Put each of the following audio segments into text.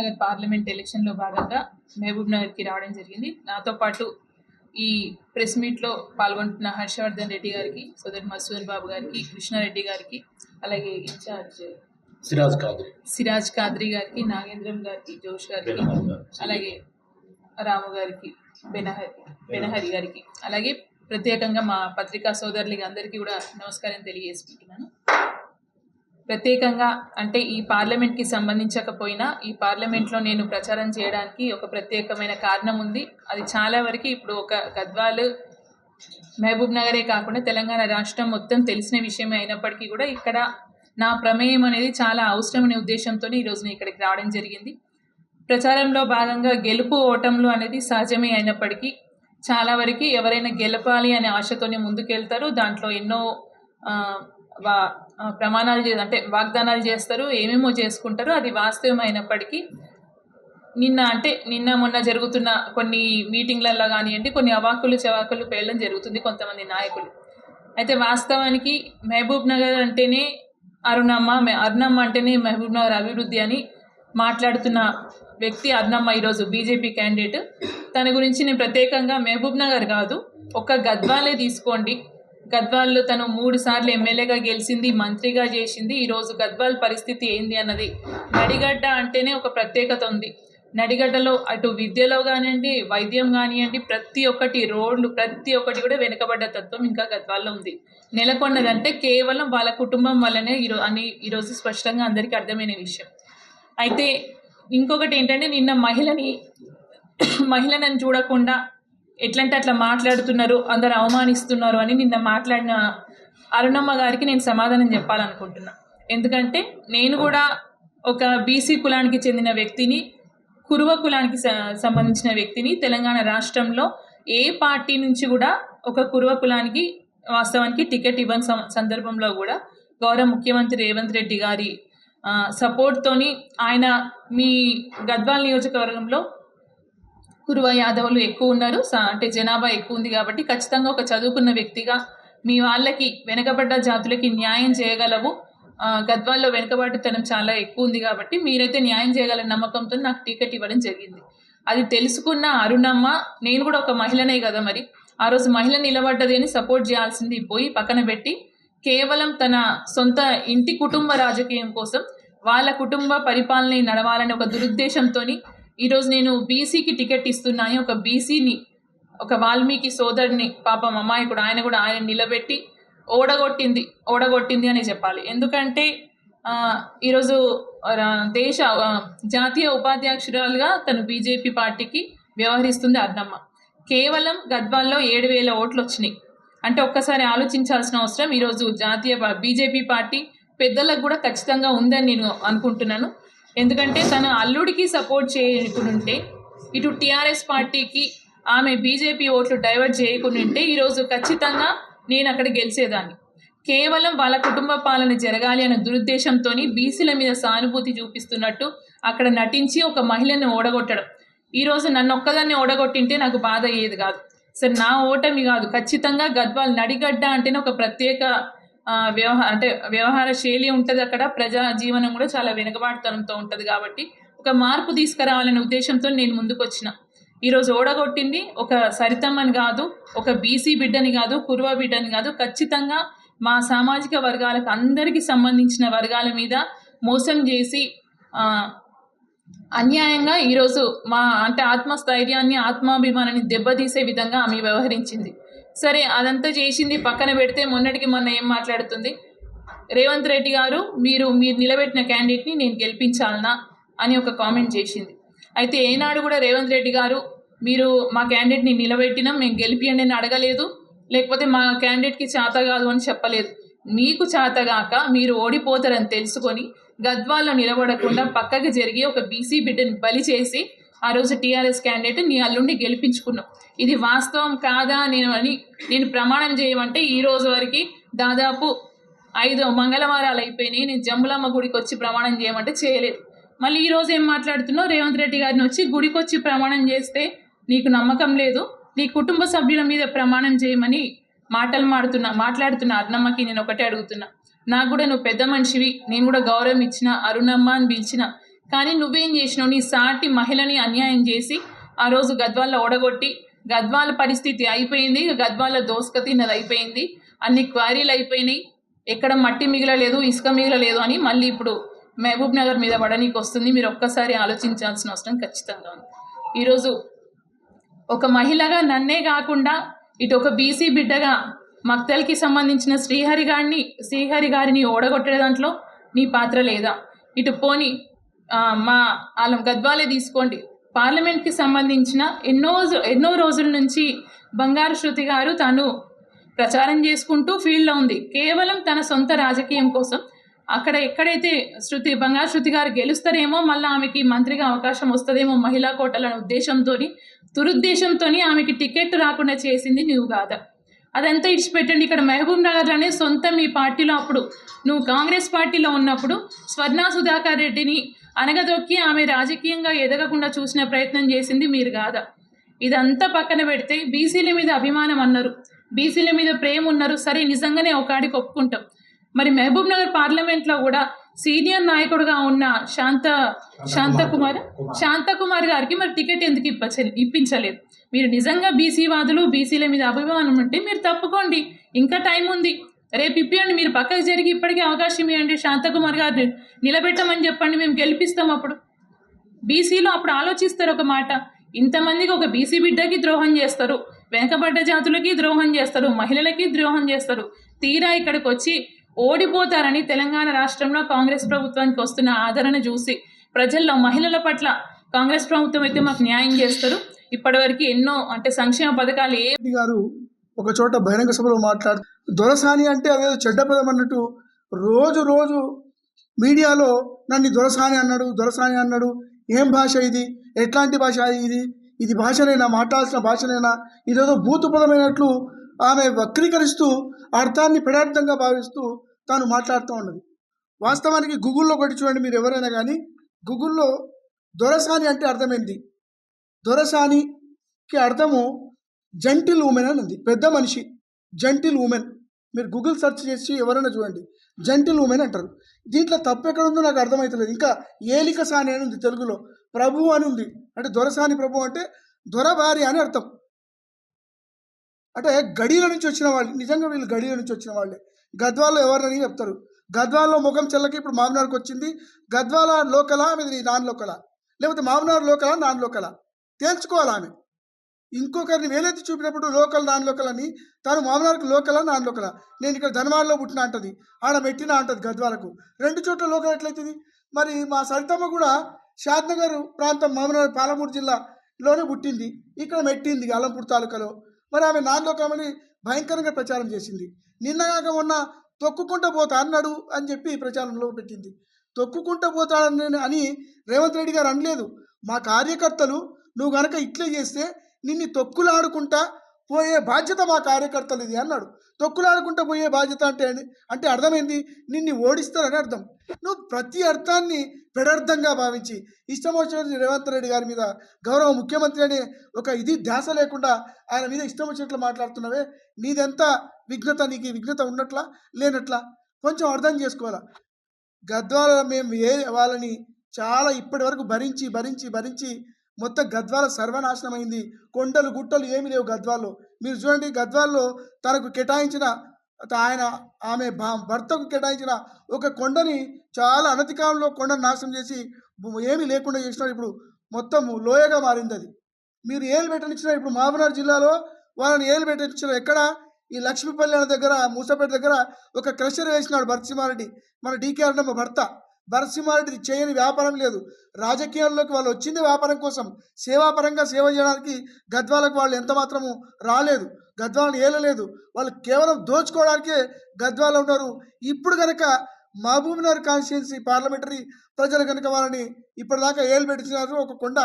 Nagar parliament ఎలక్షన్లో భాగంగా మహబూబ్ నగర్కి రావడం జరిగింది. నాతో పాటు ఈ ప్రెస్ మీట్లో పాల్గొంటున్న హర్షవర్ధన్ రెడ్డి గారికి, సోదరు మసూదన్ బాబు గారికి, కృష్ణారెడ్డి గారికి, అలాగే ఇన్ఛార్జ్ సిరాజ్ కాద్రి గారికి, నాగేంద్రం గారికి, జోష్ గారికి, అలాగే రాము గారికి, బెనహరి గారికి, అలాగే ప్రత్యేకంగా మా పత్రికా సోదరులకి అందరికీ కూడా నమస్కారం తెలియజేసుకుంటున్నాను. ప్రత్యేకంగా అంటే ఈ పార్లమెంట్కి సంబంధించకపోయినా ఈ పార్లమెంట్లో నేను ప్రచారం చేయడానికి ఒక ప్రత్యేకమైన కారణం ఉంది. అది చాలా వరకు ఇప్పుడు ఒక గద్వాల్, మహబూబ్ నగరే కాకుండా తెలంగాణ రాష్ట్రం మొత్తం తెలిసిన విషయమే అయినప్పటికీ కూడా ఇక్కడ నా ప్రమేయం అనేది చాలా అవసరమనే ఉద్దేశంతో ఈరోజు నేను ఇక్కడికి రావడం జరిగింది. ప్రచారంలో భాగంగా గెలుపు ఓటములు అనేది సహజమే అయినప్పటికీ చాలా వరకు ఎవరైనా గెలపాలి అనే ఆశతోనే ముందుకెళ్తారు. దాంట్లో ఎన్నో ప్రమాణాలు అంటే వాగ్దానాలు చేస్తారు, ఏమేమో చేసుకుంటారు. అది వాస్తవం అయినప్పటికీ నిన్న మొన్న జరుగుతున్న కొన్ని మీటింగ్లలో కానివ్వండి, కొన్ని అవాకులు చవాకులు పేలడం జరుగుతుంది కొంతమంది నాయకులు. అయితే వాస్తవానికి మహబూబ్ నగర్ అంటేనే అరుణమ్మ అంటేనే మహబూబ్ నగర్ అభివృద్ధి అని మాట్లాడుతున్న వ్యక్తి అరుణమ్మ, ఈరోజు బీజేపీ క్యాండిడేట్. తన గురించి నేను ప్రత్యేకంగా మహబూబ్ నగర్ కాదు, ఒక్క గద్వాలే తీసుకోండి. గద్వాల్లో తను 3 సార్లు ఎమ్మెల్యేగా గెలిచింది, మంత్రిగా చేసింది. ఈరోజు గద్వాల్ పరిస్థితి ఏంది అన్నది, నడిగడ్డ అంటేనే ఒక ప్రత్యేకత ఉంది. నడిగడ్డలో అటు విద్యలో కానివ్వండి, వైద్యం కానివ్వండి, ప్రతి ఒక్కటి రోడ్లు ప్రతి ఒక్కటి కూడా వెనుకబడ్డ తత్వం ఇంకా గద్వాల్లో ఉంది. నెలకొన్నదంటే కేవలం వాళ్ళ కుటుంబం వల్లనే ఈరోజు స్పష్టంగా అందరికీ అర్థమైన విషయం. అయితే ఇంకొకటి ఏంటంటే, నిన్న మహిళలను చూడకుండా ఎట్లంటే అట్లా మాట్లాడుతున్నారు, అందరు అవమానిస్తున్నారు అని నిన్న మాట్లాడిన అరుణమ్మ గారికి నేను సమాధానం చెప్పాలనుకుంటున్నా. ఎందుకంటే నేను కూడా ఒక బీసీ కులానికి చెందిన వ్యక్తిని, కురువ కులానికి సంబంధించిన వ్యక్తిని. తెలంగాణ రాష్ట్రంలో ఏ పార్టీ నుంచి కూడా ఒక కురువ కులానికి వాస్తవానికి టికెట్ ఇవ్వని సందర్భంలో కూడా గౌరవ ముఖ్యమంత్రి రేవంత్ రెడ్డి గారి సపోర్ట్తోని ఆయన మీ గద్వాల్ నియోజకవర్గంలో కురువ యాదవులు ఎక్కువ ఉన్నారు, అంటే జనాభా ఎక్కువ ఉంది కాబట్టి ఖచ్చితంగా ఒక చదువుకున్న వ్యక్తిగా మీ వాళ్ళకి, వెనుకబడ్డ జాతులకి న్యాయం చేయగలవు. గద్వాల్లో వెనుకబాటుతనం చాలా ఎక్కువ ఉంది కాబట్టి మీరైతే న్యాయం చేయగల నమ్మకంతో నాకు టికెట్ ఇవ్వడం జరిగింది. అది తెలుసుకున్న అరుణమ్మ, నేను కూడా ఒక మహిళనే కదా, మరి ఆ రోజు మహిళ నిలబడ్డది అని సపోర్ట్ చేయాల్సింది పోయి పక్కన పెట్టి కేవలం తన సొంత ఇంటి కుటుంబ రాజకీయం కోసం, వాళ్ళ కుటుంబ పరిపాలన నడవాలని ఒక దురుద్దేశంతో ఈరోజు నేను బీసీకి టికెట్ ఇస్తున్నాను, ఒక బీసీని, ఒక వాల్మీకి సోదరుని, పాపం అమాయకుడు, ఆయన నిలబెట్టి ఓడగొట్టింది అని చెప్పాలి. ఎందుకంటే ఈరోజు జాతీయ ఉపాధ్యక్షురాలుగా తను బీజేపీ పార్టీకి వ్యవహరిస్తుంది అరుణమ్మ. కేవలం గద్వాల్లో 7,000 ఓట్లు వచ్చినాయి అంటే ఒక్కసారి ఆలోచించాల్సిన అవసరం ఈరోజు జాతీయ బీజేపీ పార్టీ పెద్దలకు కూడా ఖచ్చితంగా ఉందని నేను అనుకుంటున్నాను. ఎందుకంటే తన అల్లుడికి సపోర్ట్ చేయకుంటే, ఇటు టీఆర్ఎస్ పార్టీకి ఆమె బీజేపీ ఓట్లు డైవర్ట్ చేయకుంటే ఈరోజు ఖచ్చితంగా నేను అక్కడ గెలిచేదాన్ని. కేవలం వాళ్ళ కుటుంబ పాలన జరగాలి అనే దురుద్దేశంతో బీసీల మీద సానుభూతి చూపిస్తున్నట్టు అక్కడ నటించి ఒక మహిళని ఓడగొట్టడం. ఈరోజు నన్ను ఒక్కదాన్ని ఓడగొట్టింటే నాకు బాధ అయ్యేది కాదు. సరే, నా ఓటమి కాదు, ఖచ్చితంగా గద్వాల్ నడిగడ్డ అంటేనే ఒక ప్రత్యేక వ్యవహార శైలి ఉంటుంది. అక్కడ ప్రజా జీవనం కూడా చాలా వెనుకబాటుతనంతో ఉంటుంది కాబట్టి ఒక మార్పు తీసుకురావాలనే ఉద్దేశంతో నేను ముందుకు వచ్చిన. ఈరోజు ఓడగొట్టింది ఒక సరితమ్మని కాదు, ఒక బీసీ బిడ్డని కాదు, కురువ బిడ్డని కాదు, ఖచ్చితంగా మా సామాజిక వర్గాలకు అందరికీ సంబంధించిన వర్గాల మీద మోసం చేసి అన్యాయంగా ఈరోజు మా ఆత్మస్థైర్యాన్ని, ఆత్మాభిమానాన్ని దెబ్బతీసే విధంగా ఆమె వ్యవహరించింది. సరే, అదంతా చేసింది పక్కన పెడితే మొన్నటికి మొన్న ఏం మాట్లాడుతుంది, రేవంత్ రెడ్డి గారు మీరు నిలబెట్టిన క్యాండిడేట్ని నేను గెలిపించాలనా అని ఒక కామెంట్ చేసింది. అయితే ఏనాడు కూడా రేవంత్ రెడ్డి గారు మీరు మా క్యాండిడేట్ని నిలబెట్టినాం, మేము గెలిపియండి అని అడగలేదు, లేకపోతే మా క్యాండిడేట్కి చేత కాదు అని చెప్పలేదు. మీకు చేతగాక మీరు ఓడిపోతారని తెలుసుకొని గద్వాల్లో నిలబడకుండా పక్కకి జరిగి ఒక బీసీ బిడ్డని బలి చేసి ఆ రోజు టీఆర్ఎస్ క్యాండిడేట్ నీ అల్లుండి గెలిపించుకున్నాం. ఇది వాస్తవం కాదా నేను ప్రమాణం చేయమంటే ఈ రోజు వరకు దాదాపు 5 మంగళవారాలు అయిపోయినాయి. నేను జమ్ములమ్మ గుడికి వచ్చి ప్రమాణం చేయమంటే చేయలేదు. మళ్ళీ ఈరోజు ఏం మాట్లాడుతున్నావు, రేవంత్ రెడ్డి గారిని వచ్చి గుడికి వచ్చి ప్రమాణం చేస్తే నీకు నమ్మకం లేదు, నీ కుటుంబ సభ్యుల మీద ప్రమాణం చేయమని మాట్లాడుతున్న అరుణమ్మకి నేను ఒకటే అడుగుతున్నా, నాకు కూడా నువ్వు పెద్ద మనిషివి, నేను కూడా గౌరవం ఇచ్చిన, అరుణమ్మ అని పిలిచిన, కానీ నువ్వేం చేసినావు? నీ సాటి మహిళని అన్యాయం చేసి ఆ రోజు గద్వాల్లో ఓడగొట్టి గద్వాల పరిస్థితి అయిపోయింది. గద్వాల దోసక తిన్నది అయిపోయింది. అన్ని క్వారీలు అయిపోయినాయి. ఎక్కడ మట్టి మిగలలేదు, ఇసుక మిగలలేదు అని మళ్ళీ ఇప్పుడు మహబూబ్ నగర్ మీద పడనీకి వస్తుంది. మీరు ఒక్కసారి ఆలోచించాల్సిన అవసరం ఖచ్చితంగా ఉంది. ఈరోజు ఒక మహిళగా నన్నే కాకుండా ఇటు ఒక బీసీ బిడ్డగా మక్తల్కి సంబంధించిన శ్రీహరి గారిని ఓడగొట్టే దాంట్లో నీ పాత్ర లేదా? ఇటు పోని మా వాళ్ళ గద్వాలే తీసుకోండి, పార్లమెంట్కి సంబంధించిన ఎన్నో రోజుల నుంచి బంగారు శృతి గారు తను ప్రచారం చేసుకుంటూ ఫీల్డ్లో ఉంది. కేవలం తన సొంత రాజకీయం కోసం. అక్కడ ఎక్కడైతే బంగారు శృతి గారు గెలుస్తారేమో, మళ్ళీ ఆమెకి మంత్రిగా అవకాశం వస్తుందేమో మహిళా కోటలనే దురుద్దేశంతో ఆమెకి టికెట్ రాకుండా చేసింది నువ్వు కాదా? అదంతా ఇడిచిపెట్టండి. ఇక్కడ మహబూబ్ నగర్లోనే సొంత మీ పార్టీలో అప్పుడు నువ్వు కాంగ్రెస్ పార్టీలో ఉన్నప్పుడు స్వర్ణా సుధాకర్ రెడ్డిని అనగదొక్కి ఆమె రాజకీయంగా ఎదగకుండా చూసిన ప్రయత్నం చేసింది మీరు కాదా? ఇదంతా పక్కన పెడితే బీసీల మీద అభిమానం అన్నారు, బీసీల మీద ప్రేమ ఉన్నారు. సరే, నిజంగానే ఒకడికి ఒప్పుకుంటాం. మరి మహబూబ్ నగర్ పార్లమెంట్లో కూడా సీనియర్ నాయకుడుగా ఉన్న శాంతకుమార్ గారికి మరి టికెట్ ఎందుకు ఇప్పించలేదు? మీరు నిజంగా బీసీ వాదులు, బీసీల మీద అభిమానం ఉంటే మీరు తప్పుకోండి, ఇంకా టైం ఉంది. రేపు ఇప్పియండి, మీరు పక్కకు జరిగి ఇప్పటికీ అవకాశం ఇవ్వండి. శాంతకుమార్ గారిని నిలబెట్టమని చెప్పండి, మేము గెలిపిస్తాం. అప్పుడు బీసీలో అప్పుడు ఆలోచిస్తారు ఒక మాట. ఇంతమందికి ఒక బీసీ బిడ్డకి ద్రోహం చేస్తారు, వెనకబడ్డ జాతులకి ద్రోహం చేస్తారు, మహిళలకి ద్రోహం చేస్తారు. తీరా ఇక్కడికి వచ్చి ఓడిపోతారని తెలంగాణ రాష్ట్రంలో కాంగ్రెస్ ప్రభుత్వానికి వస్తున్న ఆదరణ చూసి ప్రజల్లో మహిళల పట్ల కాంగ్రెస్ ప్రభుత్వం అయితే మాకు న్యాయం చేస్తారు. ఇప్పటివరకు ఎన్నో సంక్షేమ పథకాలు గారు ఒక చోట బహిరంగ సభలో మాట్లాడు దొరసాని అంటే అదేదో చెడ్డ పదం అన్నట్టు రోజు మీడియాలో నన్ను దొరసాని అన్నాడు. ఏం భాష ఇది? ఎట్లాంటి భాష ఇది భాషనైనా, మాట్లాడాల్సిన భాషనైనా? ఇదేదో బూతు పదమైనట్లు ఆమె వక్రీకరిస్తూ అర్థాన్ని పెడార్థంగా భావిస్తూ తాను మాట్లాడుతూ ఉన్నది. వాస్తవానికి గూగుల్లో కొట్టి చూడండి మీరు ఎవరైనా కానీ, గూగుల్లో దొరసాని అంటే అర్థమైంది. దొరసానికి అర్థము జెంటిల్ ఉమెన్ అని ఉంది, పెద్ద మనిషి, జెంటిల్ ఉమెన్. మీరు గూగుల్ సెర్చ్ చేసి ఎవరైనా చూడండి, జెంటిల్ ఉమెన్ అంటారు. దీంట్లో తప్పు ఎక్కడ ఉందో నాకు అర్థమవుతలేదు. ఇంకా ఏలిక సాని అని ఉంది, తెలుగులో ప్రభు అని ఉంది. అంటే దొరసాని ప్రభు అంటే దొర భార్య అని అర్థం. అంటే గడిల నుంచి వచ్చిన వాళ్ళు, నిజంగా వీళ్ళు గడిల నుంచి వచ్చిన వాళ్ళే. గద్వాల్లో ఎవరిని చెప్తారు, గద్వాల్లో ముఖం చెల్లకి ఇప్పుడు మామనార్కి వచ్చింది. గద్వాల లోకలా, ఆమెది నాన్ లోకలా, లేకపోతే మామనార్ లోకలా, నాన్ లోకలా తేల్చుకోవాలి ఆమె. ఇంకొకరిని వేలెత్తి చూపినప్పుడు లోకల్, నాన్ లోకల్ అని, తాను మామనార్కి లోకలా, నాన్ లోకలా. నేను ఇక్కడ ధనవాడలో పుట్టిన అంటది, ఆడ మెట్టిన అంటది. గద్వాలకు 2 చోట్ల లోకల్ ఎట్లయితుంది? మరి మా సరితమ్మ కూడా షాద్నగర్ ప్రాంతం, మామనార్ పాలమూరు జిల్లాలోనే పుట్టింది, ఇక్కడ మెట్టింది అలంపూర్ తాలూకాలో. మరి ఆమె నాన్ లోకమని భయంకరంగా ప్రచారం చేసింది. నిన్నగాక మొన్న తొక్కుకుంటూ పోతా అన్నాడు అని చెప్పి ప్రచారంలో పెట్టింది. తొక్కుకుంటూ పోతాడని అని రేవంత్ రెడ్డి గారు అనలేదు. మా కార్యకర్తలు నువ్వు కనుక ఇట్లే చేస్తే నిన్ను తొక్కులాడుకుంటా పోయే బాధ్యత మా కార్యకర్తలు ఇది అన్నాడు. తొక్కులాడుకుంటూ పోయే బాధ్యత అంటే అర్థమైంది, నిన్ను ఓడిస్తారని అర్థం. నువ్వు ప్రతి అర్థాన్ని పెడర్థంగా భావించి ఇష్టం వచ్చినట్టు రేవంత్ రెడ్డి గారి మీద, గౌరవ ముఖ్యమంత్రి అనే ఒక ధ్యాస లేకుండా ఆయన మీద ఇష్టం వచ్చినట్లు మాట్లాడుతున్నావే, నీదెంత విఘ్నత? నీకు విఘ్నత ఉన్నట్లా లేనట్లా కొంచెం అర్థం చేసుకోవాలా. గద్వాల మేము వాళ్ళని చాలా ఇప్పటి వరకు భరించి మొత్తం గద్వాల సర్వనాశనమైంది. కొండలు గుట్టలు ఏమీ లేవు గద్వాల్లో. మీరు చూడండి, గద్వాల్లో తనకు కేటాయించిన ఆమె భర్తకు కేటాయించిన ఒక కొండని చాలా అనతికాలంలో కొండను నాశనం చేసి ఏమీ లేకుండా చేసినారు. ఇప్పుడు మొత్తం లోయగా మారింది అది. మీరు ఏలు పెట్టనిచ్చినారు. ఇప్పుడు మహబూబ్నగర్ జిల్లాలో వాళ్ళని ఏలు పెట్టనిచ్చినారు. ఎక్కడ? ఈ లక్ష్మీపల్లి దగ్గర, మూసపేట దగ్గర ఒక క్రషర్ వేసినాడు భరత్సింహారెడ్డి, మన డీకే అన్నమ్మ భర్త. భరత్సింహారెడ్డి చేయని వ్యాపారం లేదు. రాజకీయాల్లోకి వాళ్ళు వచ్చింది వ్యాపారం కోసం, సేవాపరంగా సేవ చేయడానికి. గద్వాలకు వాళ్ళు ఎంత మాత్రము రాలేదు, గద్వాలను ఏలలేదు. వాళ్ళు కేవలం దోచుకోవడానికే గద్వాలో ఉన్నారు. ఇప్పుడు కనుక మహబూబ్నగర్ కాన్స్టిట్యున్సీ పార్లమెంటరీ ప్రజలు కనుక వాళ్ళని ఇప్పటిదాకా ఏలు పెట్టినారు, ఒక కొండ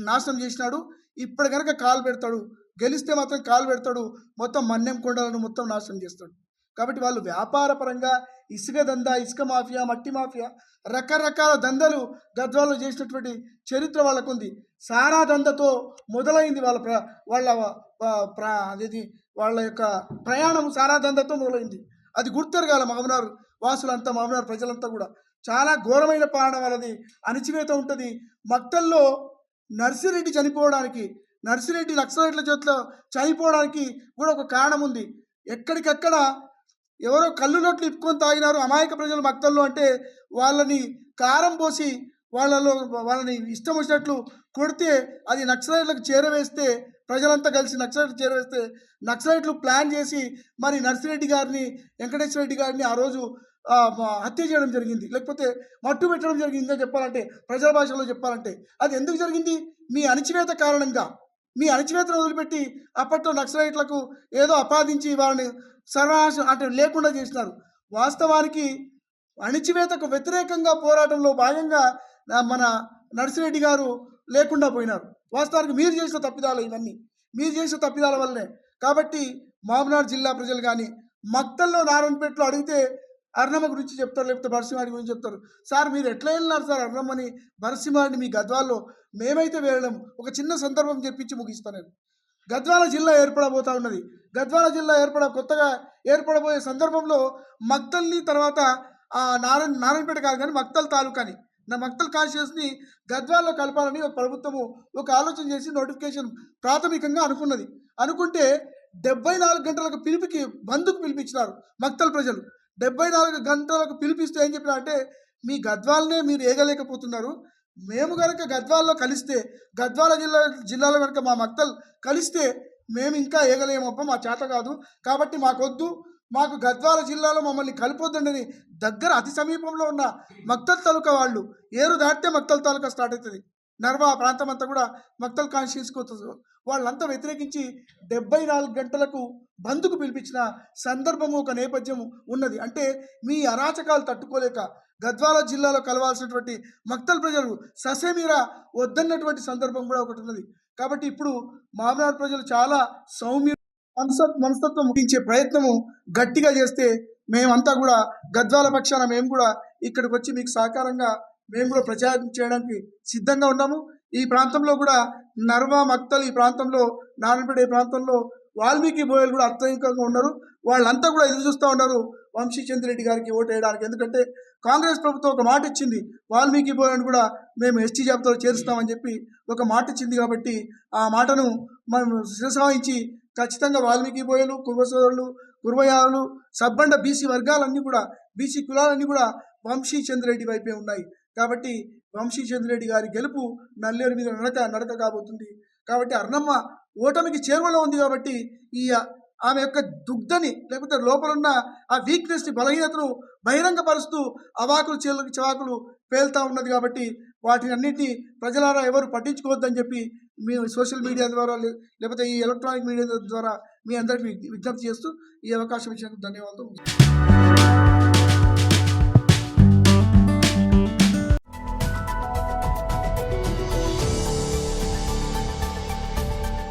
నాశనం చేసినాడు. ఇప్పుడు కనుక కాలు పెడతాడు, గెలిస్తే మాత్రం కాలు పెడతాడు, మొత్తం మన్యం కొండలను మొత్తం నాశనం చేస్తాడు. కాబట్టి వాళ్ళు వ్యాపార పరంగా ఇసుక దందా, ఇసుక మాఫియా, మట్టి మాఫియా, రకరకాల దందలు గద్వాల్లో చేసినటువంటి చరిత్ర వాళ్ళకు ఉంది. సారా దందతో మొదలైంది వాళ్ళ యొక్క ప్రయాణం, సారా దందతో మొదలైంది. అది గుర్తెరగాల మహబూబ్నగర్ వాసులంతా మామూలు ప్రజలంతా కూడా చాలా ఘోరమైన పాలన వాళ్ళది, అణిచివేత ఉంటుంది. మక్తల్లో నర్సిరెడ్డి చనిపోవడానికి, నర్సిరెడ్డి నక్సలైట్ల చేతిలో చనిపోవడానికి కూడా ఒక కారణం ఉంది. ఎక్కడికక్కడ ఎవరో కళ్ళు నోట్లు ఇప్పుకొని తాగినారు అమాయక ప్రజలు మక్తల్లో అంటే వాళ్ళని కారం పోసి వాళ్ళని ఇష్టం వచ్చినట్లు కొడితే అది నక్సలైట్లకు చేరవేస్తే, ప్రజలంతా కలిసి నక్సలైట్లు చేరవేస్తే నక్సలైట్లు ప్లాన్ చేసి మరి నర్సిరెడ్డి గారిని, వెంకటేశ్వర రెడ్డి గారిని ఆ రోజు హత్య చేయడం జరిగింది, లేకపోతే మట్టు పెట్టడం జరిగింది అని చెప్పాలంటే, ప్రజల భాషలో చెప్పాలంటే. అది ఎందుకు జరిగింది? మీ అణిచివేత కారణంగా. మీ అణిచివేతను వదిలిపెట్టి అప్పట్లో నక్సలైట్లకు ఏదో ఆపాదించి వాళ్ళని సర్వనాశనం అంటే లేకుండా చేసినారు. వాస్తవానికి అణిచివేతకు వ్యతిరేకంగా పోరాటంలో భాగంగా మన నర్సిరెడ్డి గారు లేకుండా పోయినారు. వాస్తవానికి మీరు చేసిన తప్పిదాలు ఇవన్నీ, మీరు చేసిన తప్పిదాల వల్లనే. కాబట్టి మహబూబ్నగర్ జిల్లా ప్రజలు కానీ మక్తల్లో నారాయణపేటలో అడిగితే అర్ణమ్మ గురించి చెప్తారు, లేకపోతే భరసింహాడి గురించి చెప్తారు. సార్ మీరు ఎట్లా వెళ్ళినారు సార్ అర్ణమ్మని, భరసింహాడిని మీ గద్వాల్లో? మేమైతే వెళ్ళడం. ఒక చిన్న సందర్భం చెప్పించి ముగిస్తాను నేను. గద్వాల జిల్లా ఏర్పడబోతా ఉన్నది. గద్వాల జిల్లా కొత్తగా ఏర్పడబోయే సందర్భంలో మక్తల్ని తర్వాత నారాయణపేట కాదు కానీ మక్తల్ తాలూకాని, మక్తల్ కాన్స్టిట్యూన్సీని గద్వాల్లో కలపాలని ఒక ప్రభుత్వము ఒక ఆలోచన చేసి నోటిఫికేషన్ ప్రాథమికంగా అనుకుంటే 74 గంటలకు బంద్కు పిలిపించినారు మక్తల్ ప్రజలు. 74 గంటలకు పిలిపిస్తే ఏం చెప్పినా అంటే, మీ గద్వాలనే మీరు ఏగలేకపోతున్నారు, మేము కనుక గద్వాల్లో కలిస్తే, గద్వాల జిల్లాలో కనుక మా మక్తల్ కలిస్తే మేము ఇంకా ఏగలేమప్ప, మా చేత కాదు, కాబట్టి మాకొద్దు, మాకు గద్వాల జిల్లాలో మమ్మల్ని కలిపొద్దండి. దగ్గర అతి సమీపంలో ఉన్న మక్తల్ తాలూకా వాళ్ళు, ఏరు దాటితే మక్తల్ తాలూకా స్టార్ట్ అవుతుంది. నర్వా ప్రాంతం అంతా కూడా మక్తల్ కాన్స్టిట్యూన్సీకి వస్తుంది. వాళ్ళంతా వ్యతిరేకించి 74 గంటలకు బంద్కు పిలిపించిన సందర్భము, ఒక నేపథ్యం ఉన్నది. అంటే మీ అరాచకాలు తట్టుకోలేక గద్వాల జిల్లాలో కలవాల్సినటువంటి మక్తల్ ప్రజలు ససేమిరా వద్దన్నటువంటి సందర్భం కూడా ఒకటి ఉన్నది. కాబట్టి ఇప్పుడు మహబూబ్నగర్ ప్రజలు చాలా సౌమ్య మనస్తత్వం ముగించే ప్రయత్నము గట్టిగా చేస్తే, మేమంతా కూడా గద్వాల పక్షాన మేము కూడా ఇక్కడికి వచ్చి మీకు సహకారంగా మేము కూడా ప్రచారం చేయడానికి సిద్ధంగా ఉన్నాము. ఈ ప్రాంతంలో కూడా నర్వా, మక్తల్, ఈ ప్రాంతంలో నారాయణపేట, ఈ ప్రాంతంలో వాల్మీకి బోయలు కూడా అత్యధికంగా ఉన్నారు. వాళ్ళంతా కూడా ఎదురు చూస్తూ ఉన్నారు వంశీచంద్రెడ్డి గారికి ఓటు వేయడానికి. ఎందుకంటే కాంగ్రెస్ ప్రభుత్వం ఒక మాట ఇచ్చింది, వాల్మీకి బోయలను కూడా మేము ఎస్టీ జాబితాలో చేరుస్తామని చెప్పి ఒక మాట ఇచ్చింది. కాబట్టి ఆ మాటను మనం శిరసావహించి ఖచ్చితంగా వాల్మీకి బోయలు, కుర్మ సోదరులు, కుర్మయాలు, సబ్బండ బీసీ వర్గాలన్నీ కూడా, బీసీ కులాలన్నీ కూడా వంశీచంద్రెడ్డి వైపే ఉన్నాయి. కాబట్టి వంశీచంద్రెడ్డి గారి గెలుపు నల్లేరు మీద నడక కాబోతుంది. కాబట్టి అర్ణమ్మ ఓటమికి చేరువలో ఉంది. కాబట్టి ఆమె యొక్క దుగ్ధని, లేకపోతే లోపలున్న ఆ వీక్నెస్ని, బలహీనతను బహిరంగపరుస్తూ అవాకులు చవాకులు పేలుతూ ఉన్నది. కాబట్టి వాటిని అన్నింటినీ ప్రజలారా ఎవరు పట్టించుకోవద్దని చెప్పి మీ సోషల్ మీడియా ద్వారా, లేకపోతే ఈ ఎలక్ట్రానిక్ మీడియా ద్వారా మీ అందరికీ విజ్ఞప్తి చేస్తూ ఈ అవకాశం ఇచ్చినందుకు ధన్యవాదాలు.